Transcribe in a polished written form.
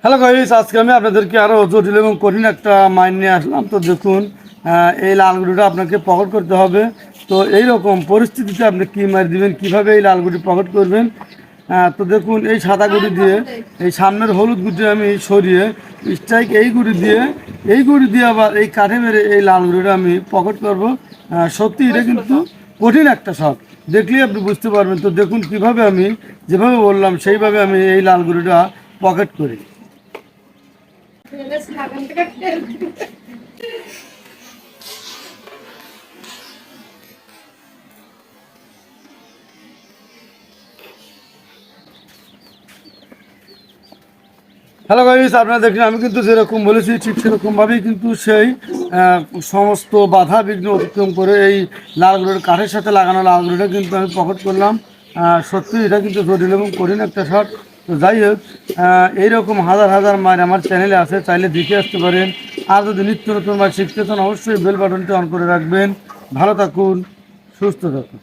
Hello guys, আজকে আমি আপনাদেরকে আরও জটিল এবং কঠিন একটা মাইন নিয়ে আসলাম। তো দেখুন, এই লালগুড়িটা আপনাকে পকেট করতে হবে। তো এই রকম পরিস্থিতিতে আপনি কী মার দিবেন, কীভাবে এই লালগুড়ি পকেট করবেন। তো দেখুন, এই সাদা গুড়ি দিয়ে এই সামনের হলুদ গুড়ি আমি সরিয়ে স্ট্রাইক এই গুড়ি দিয়ে আবার এই কাঠে মেরে এই লাল গুড়িটা আমি পকেট করব। সত্যি এটা কিন্তু কঠিন একটা শখ, দেখলেই আপনি বুঝতে পারবেন। তো দেখুন কীভাবে আমি যেভাবে বললাম সেইভাবে আমি এই লাল গুড়িটা পকেট করি। হ্যালো গাইস, আপনারা দেখলেন আমি কিন্তু যেরকম বলেছি ঠিক সেরকমভাবেই কিন্তু সেই সমস্ত বাধা বিঘ্ন অতিক্রম করে এই লালগুলোর কাঠের সাথে লাগানো লালগুলোটা কিন্তু আমি পকেট করলাম। সত্যি এটা কিন্তু জটিল এবং কঠিন একটা শট। তো যাই হোক, এইরকম হাজার হাজার মাইল আমার চ্যানেলে আছে, চাইলে দেখে আসতে পারেন। আর যদি নিত্য নতুন মাইল শিখতে চান অবশ্যই বেল বাটনটি অন করে রাখবেন। ভালো থাকুন, সুস্থ থাকুন।